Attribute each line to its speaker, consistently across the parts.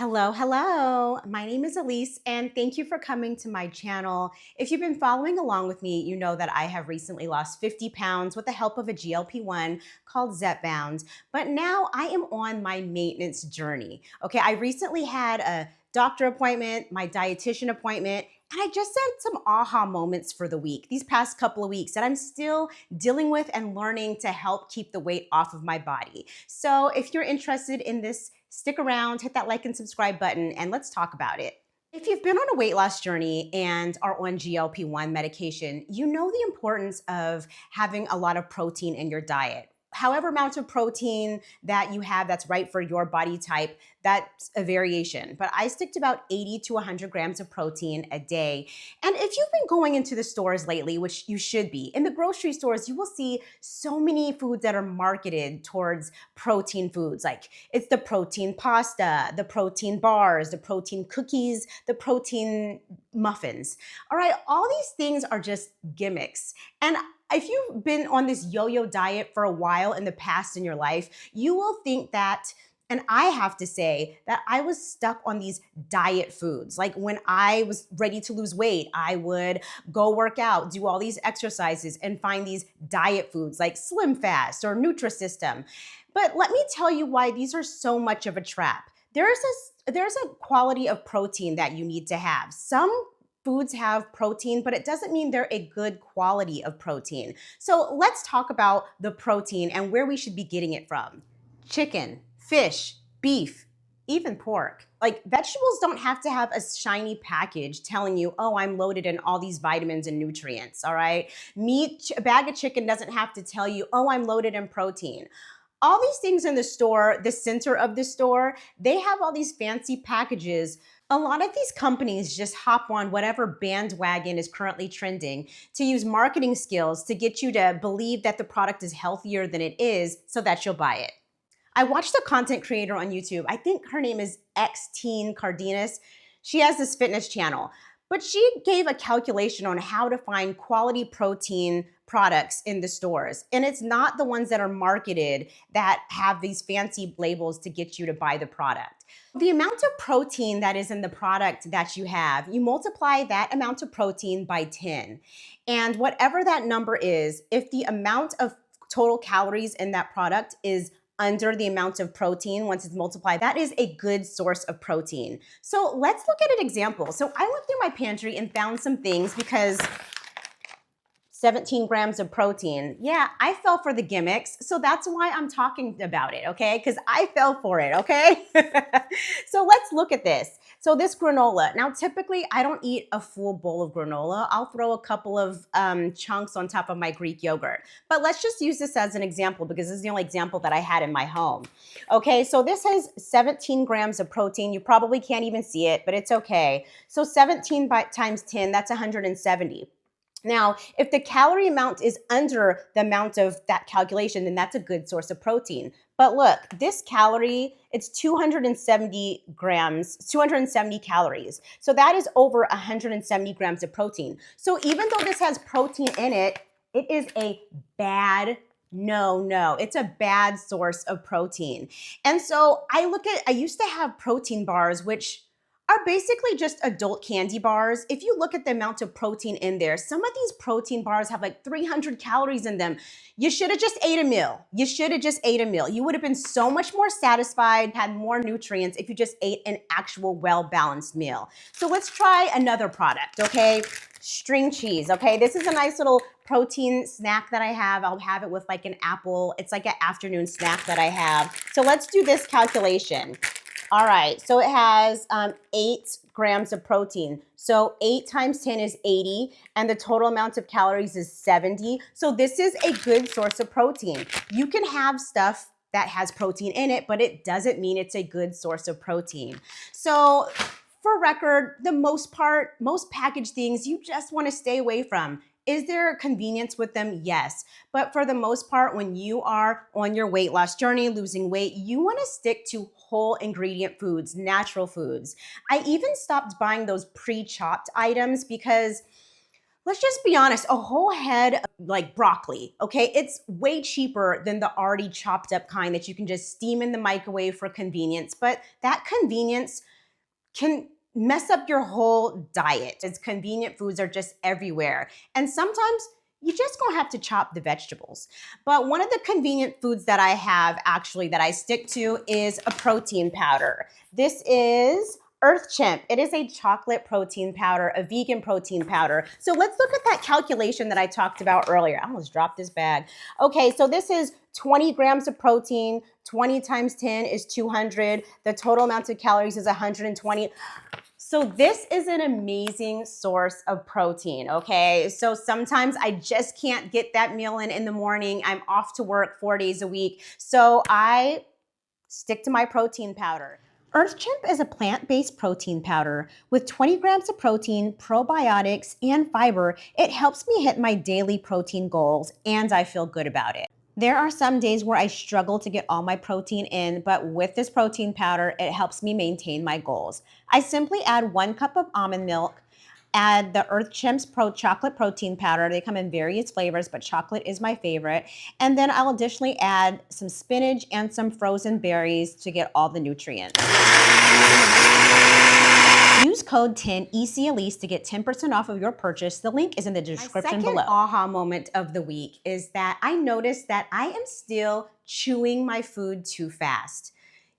Speaker 1: Hello, hello. My name is Elise, and thank you for coming to my channel. If you've been following along with me, you know that I have recently lost 50 pounds with the help of a GLP-1 called Zepbound, but now I am on my maintenance journey. Okay, I recently had a doctor appointment, my dietitian appointment, and I just had some aha moments for the week, these past couple of weeks that I'm still dealing with and learning to help keep the weight off of my body. So if you're interested in this, stick around, hit that like and subscribe button, and let's talk about it. If you've been on a weight loss journey and are on GLP-1 medication, you know the importance of having a lot of protein in your diet. However amount of protein that you have that's right for your body type, that's a variation. But I stick to about 80 to 100 grams of protein a day. And if you've been going into the stores lately, which you should be, in the grocery stores, you will see so many foods that are marketed towards protein foods. Like it's the protein pasta, the protein bars, the protein cookies, the protein muffins. All right, all these things are just gimmicks. And if you've been on this yo-yo diet for a while in the past in your life, you will think that, and I have to say that I was stuck on these diet foods. Like when I was ready to lose weight, I would go work out, do all these exercises, and find these diet foods like Slim Fast or Nutrisystem. But let me tell you why these are so much of a trap. There's a quality of protein that you need to have. Some foods have protein, but it doesn't mean they're a good quality of protein. So let's talk about the protein and where we should be getting it from. Chicken, fish, beef, even pork. Like vegetables don't have to have a shiny package telling you, oh, I'm loaded in all these vitamins and nutrients, all right? Meat, a bag of chicken doesn't have to tell you, oh, I'm loaded in protein. All these things in the store, the center of the store, they have all these fancy packages. A lot of these companies just hop on whatever bandwagon is currently trending to use marketing skills to get you to believe that the product is healthier than it is so that you'll buy it. I watched a content creator on YouTube. I think her name is Teen Cardenas. She has this fitness channel, but she gave a calculation on how to find quality protein products in the stores. And it's not the ones that are marketed that have these fancy labels to get you to buy the product. The amount of protein that is in the product that you have, you multiply that amount of protein by 10. And whatever that number is, if the amount of total calories in that product is under the amount of protein once it's multiplied, that is a good source of protein. So let's look at an example. So I went through my pantry and found some things because 17 grams of protein. Yeah, I fell for the gimmicks. So that's why I'm talking about it, okay? Because I fell for it, okay? So let's look at this. So this granola. Now, typically, I don't eat a full bowl of granola. I'll throw a couple of chunks on top of my Greek yogurt. But let's just use this as an example because this is the only example that I had in my home. Okay, so this has 17 grams of protein. You probably can't even see it, but it's okay. So 17 times 10, that's 170. Now, if the calorie amount is under the amount of that calculation, then that's a good source of protein. But look, this calorie, it's 270 grams, 270 calories. So that is over 170 grams of protein. So even though this has protein in it, it is a bad no, it's a bad source of protein. And so I used to have protein bars, which are basically just adult candy bars. If you look at the amount of protein in there, some of these protein bars have like 300 calories in them. You should have just ate a meal. You would have been so much more satisfied, had more nutrients if you just ate an actual well-balanced meal. So let's try another product, okay? String cheese, okay? This is a nice little protein snack that I have. I'll have it with like an apple. It's like an afternoon snack that I have. So let's do this calculation. All right, so it has 8 grams of protein. So 8 times 10 is 80, and the total amount of calories is 70. So this is a good source of protein. You can have stuff that has protein in it, but it doesn't mean it's a good source of protein. So for record, the most part, most packaged things you just want to stay away from. Is there convenience with them? Yes. But for the most part, when you are on your weight loss journey, losing weight, you want to stick to whole ingredient foods, natural foods. I even stopped buying those pre-chopped items because let's just be honest, a whole head of like broccoli, okay? It's way cheaper than the already chopped up kind that you can just steam in the microwave for convenience. But that convenience can mess up your whole diet. As convenient foods are just everywhere. And sometimes you just gonna have to chop the vegetables. But one of the convenient foods that I have actually that I stick to is a protein powder. This is EarthChimp. It is a chocolate protein powder, a vegan protein powder. So let's look at that calculation that I talked about earlier. I almost dropped this bag. Okay, so this is 20 grams of protein, 20 times 10 is 200. The total amount of calories is 120. So this is an amazing source of protein, okay? So sometimes I just can't get that meal in the morning. I'm off to work 4 days a week. So I stick to my protein powder. EarthChimp is a plant-based protein powder with 20 grams of protein, probiotics, and fiber. It helps me hit my daily protein goals, and I feel good about it. There are some days where I struggle to get all my protein in, but with this protein powder, it helps me maintain my goals. I simply add 1 cup of almond milk, add the EarthChimp's chocolate protein powder. They come in various flavors, but chocolate is my favorite. And then I'll additionally add some spinach and some frozen berries to get all the nutrients. Use code 10ECALEASE to get 10% off of your purchase. The link is in the description below. My second aha moment of the week is that I noticed that I am still chewing my food too fast.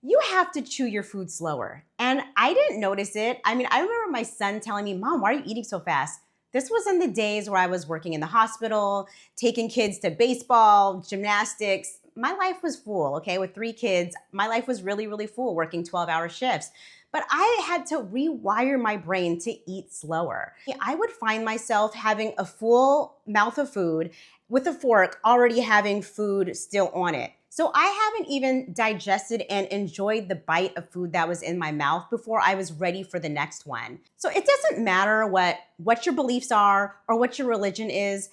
Speaker 1: You have to chew your food slower. And I didn't notice it. I mean, I remember my son telling me, "Mom, why are you eating so fast?" This was in the days where I was working in the hospital, taking kids to baseball, gymnastics. My life was full, okay? With 3 kids, my life was really, really full, working 12-hour shifts. But I had to rewire my brain to eat slower. I would find myself having a full mouth of food with a fork, already having food still on it. So I haven't even digested and enjoyed the bite of food that was in my mouth before I was ready for the next one. So it doesn't matter what your beliefs are or what your religion is.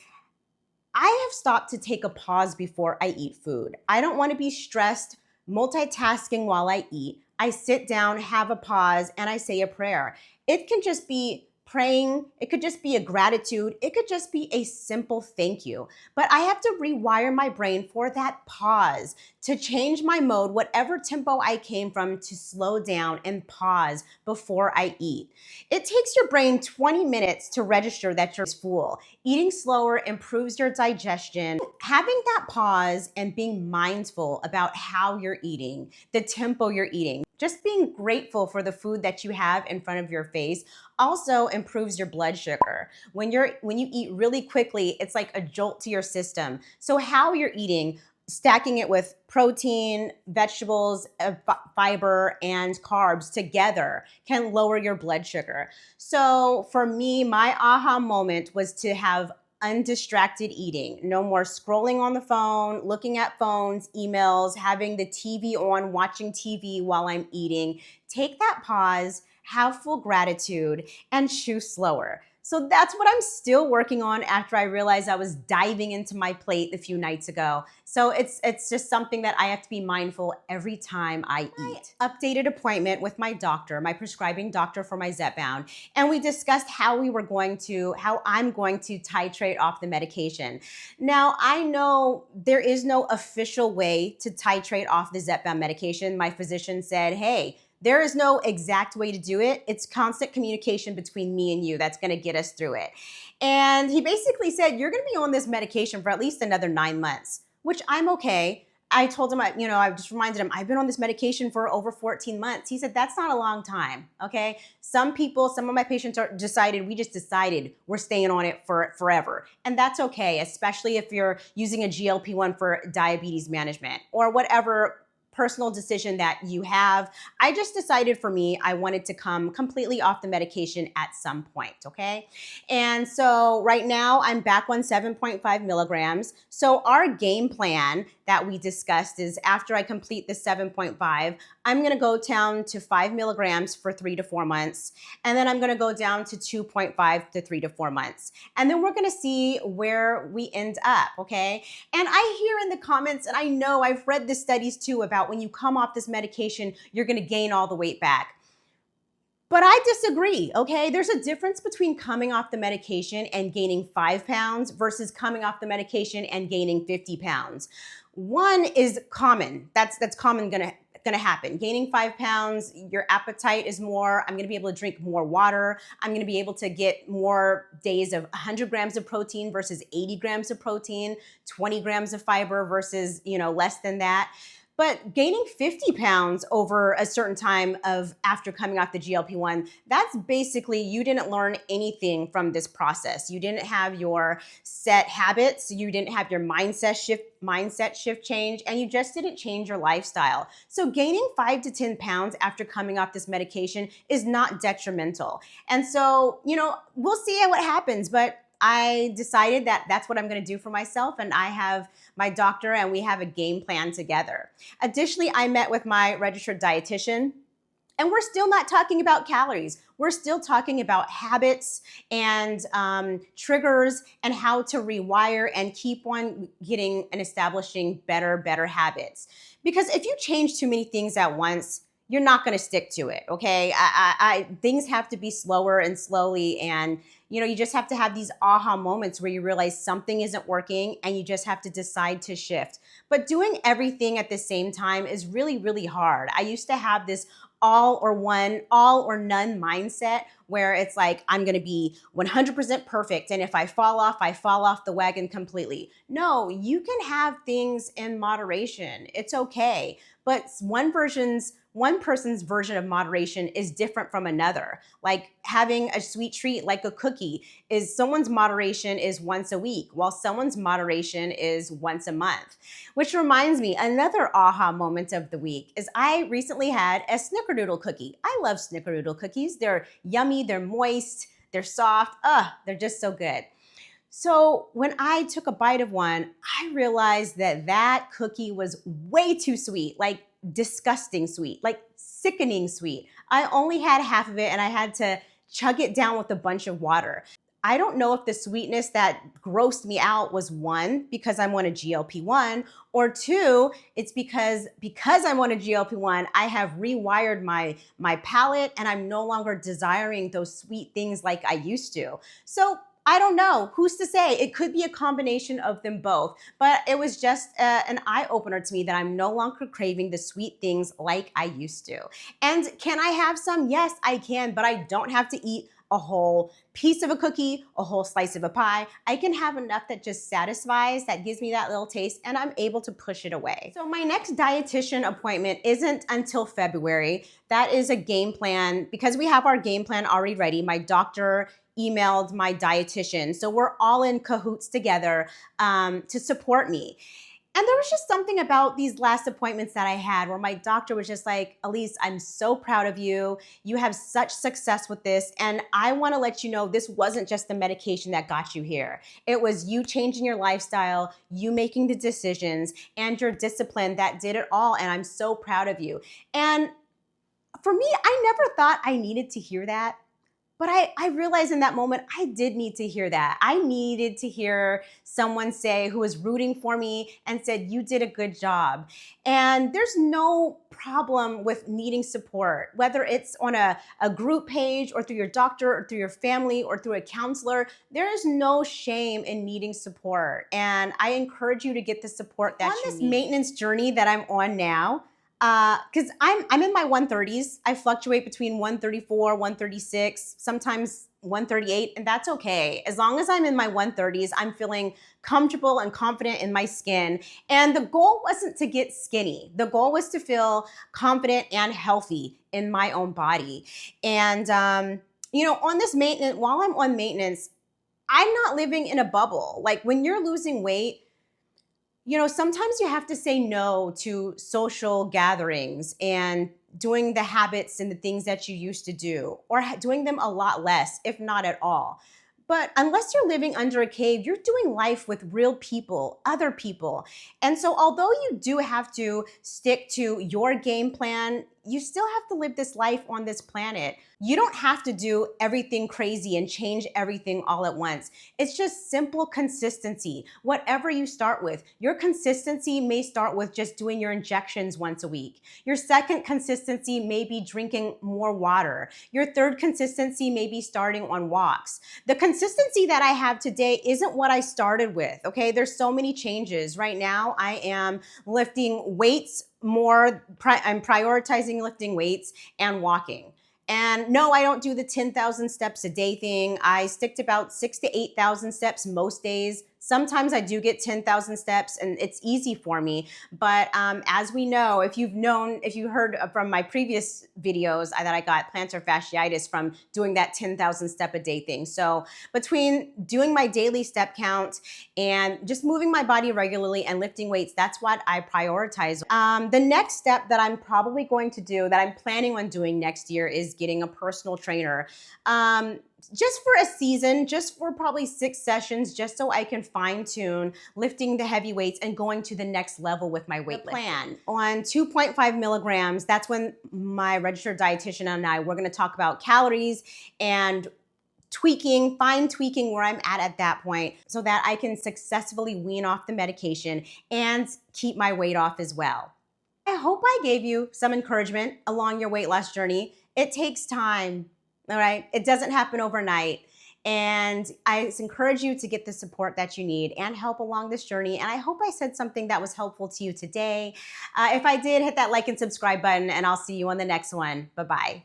Speaker 1: I have stopped to take a pause before I eat food. I don't want to be stressed, multitasking while I eat. I sit down, have a pause, and I say a prayer. It can just be praying. It could just be a gratitude. It could just be a simple thank you. But I have to rewire my brain for that pause, to change my mode, whatever tempo I came from, to slow down and pause before I eat. It takes your brain 20 minutes to register that you're full. Eating slower improves your digestion. Having that pause and being mindful about how you're eating, the tempo you're eating, just being grateful for the food that you have in front of your face also improves your blood sugar. When you eat really quickly, it's like a jolt to your system. So how you're eating, stacking it with protein, vegetables, fiber, and carbs together can lower your blood sugar. So for me, my aha moment was to have undistracted eating. No more scrolling on the phone, looking at phones, emails, having the TV on, watching TV while I'm eating. Take that pause, have full gratitude, and chew slower. So that's what I'm still working on after I realized I was diving into my plate a few nights ago. So it's just something that I have to be mindful every time I eat. Updated appointment with my doctor, my prescribing doctor for my Zepbound, and we discussed how I'm going to titrate off the medication. Now, I know there is no official way to titrate off the Zepbound medication. My physician said, "Hey, there is no exact way to do it. It's constant communication between me and you that's gonna get us through it." And he basically said, "You're gonna be on this medication for at least another 9 months," which I'm okay. I told him, I just reminded him, I've been on this medication for over 14 months. He said, "That's not a long time, okay? Some of my patients we just decided we're staying on it for forever." And that's okay, especially if you're using a GLp-1 for diabetes management or whatever personal decision that you have. I just decided for me, I wanted to come completely off the medication at some point, okay? And so right now I'm back on 7.5 milligrams. So our game plan that we discussed is after I complete the 7.5, I'm gonna go down to 5 milligrams for 3 to 4 months. And then I'm gonna go down to 2.5 to 3 to 4 months. And then we're gonna see where we end up, okay? And I hear in the comments, and I know I've read the studies too about when you come off this medication, you're gonna gain all the weight back. But I disagree, okay? There's a difference between coming off the medication and gaining 5 pounds versus coming off the medication and gaining 50 pounds. One is common. That's common gonna happen. Gaining 5 pounds, your appetite is more. I'm gonna be able to drink more water. I'm gonna be able to get more days of 100 grams of protein versus 80 grams of protein, 20 grams of fiber versus, less than that. But gaining 50 pounds over a certain time of after coming off the GLP-1, that's basically you didn't learn anything from this process. You didn't have your set habits, you didn't have your mindset shift change, and you just didn't change your lifestyle. So gaining 5 to 10 pounds after coming off this medication is not detrimental. And so, we'll see what happens, but I decided that that's what I'm going to do for myself, and I have my doctor and we have a game plan together. Additionally, I met with my registered dietitian, and we're still not talking about calories. We're still talking about habits and triggers and how to rewire and keep on getting and establishing better habits. Because if you change too many things at once, you're not going to stick to it, okay? Things have to be slower and slowly, and you just have to have these aha moments where you realize something isn't working and you just have to decide to shift. But doing everything at the same time is really, really hard. I used to have this all or none mindset where it's like, I'm gonna be 100% perfect, and if I fall off the wagon completely. No, you can have things in moderation. It's okay. But one person's version of moderation is different from another. Like having a sweet treat like a cookie is someone's moderation is once a week, while someone's moderation is once a month. Which reminds me, another aha moment of the week is I recently had a snickerdoodle cookie. I love snickerdoodle cookies. They're yummy, they're moist, they're soft. They're just so good. So when I took a bite of one, I realized that cookie was way too sweet, like disgusting sweet, like sickening sweet. I only had half of it and I had to chug it down with a bunch of water. I don't know if the sweetness that grossed me out was one, because I'm on a GLP-1, or two, it's because I'm on a GLP-1, I have rewired my palate and I'm no longer desiring those sweet things like I used to. So I don't know. Who's to say? It could be a combination of them both. But it was just an eye-opener to me that I'm no longer craving the sweet things like I used to. And can I have some? Yes, I can, but I don't have to eat a whole piece of a cookie, a whole slice of a pie. I can have enough that just satisfies, that gives me that little taste, and I'm able to push it away. So my next dietitian appointment isn't until February. That is a game plan. Because we have our game plan already ready, my doctor emailed my dietitian. So we're all in cahoots together to support me. And there was just something about these last appointments that I had where my doctor was just like, Elise, I'm so proud of you. You have such success with this. And I want to let you know this wasn't just the medication that got you here. It was you changing your lifestyle, you making the decisions, and your discipline that did it all. And I'm so proud of you. And for me, I never thought I needed to hear that. But I realized in that moment, I did need to hear that. I needed to hear someone say, who was rooting for me and said, you did a good job. And there's no problem with needing support, whether it's on a group page or through your doctor or through your family or through a counselor. There is no shame in needing support. And I encourage you to get the support that you need. On this maintenance journey that I'm on now, because I'm in my 130s. I fluctuate between 134, 136, sometimes 138, and that's okay. As long as I'm in my 130s, I'm feeling comfortable and confident in my skin. And the goal wasn't to get skinny. The goal was to feel confident and healthy in my own body. And, on this maintenance, while I'm on maintenance, I'm not living in a bubble. Like when you're losing weight, sometimes you have to say no to social gatherings and doing the habits and the things that you used to do, or doing them a lot less, if not at all. But unless you're living under a cave, you're doing life with real people, other people. And so although you do have to stick to your game plan, you still have to live this life on this planet. You don't have to do everything crazy and change everything all at once. It's just simple consistency. Whatever you start with, your consistency may start with just doing your injections once a week. Your second consistency may be drinking more water. Your third consistency may be starting on walks. The consistency that I have today isn't what I started with, okay? There's so many changes. Right now, I am lifting weights more. I'm prioritizing lifting weights and walking. And no, I don't do the 10,000 steps a day thing. I stick to about 6,000 to 8,000 steps most days. Sometimes I do get 10,000 steps and it's easy for me. But as we know, if you heard from my previous videos that I got plantar fasciitis from doing that 10,000 step a day thing. So between doing my daily step count and just moving my body regularly and lifting weights, that's what I prioritize. The next step that I'm probably going to do, that I'm planning on doing next year, is getting a personal trainer. Just for a season, just for probably 6 sessions, just so I can fine tune lifting the heavy weights and going to the next level with my weight plan. On 2.5 milligrams, that's when my registered dietitian and I, we're gonna talk about calories and tweaking, fine tweaking where I'm at that point so that I can successfully wean off the medication and keep my weight off as well. I hope I gave you some encouragement along your weight loss journey. It takes time, all right? It doesn't happen overnight. And I encourage you to get the support that you need and help along this journey. And I hope I said something that was helpful to you today. If I did, hit that like and subscribe button, and I'll see you on the next one. Bye-bye.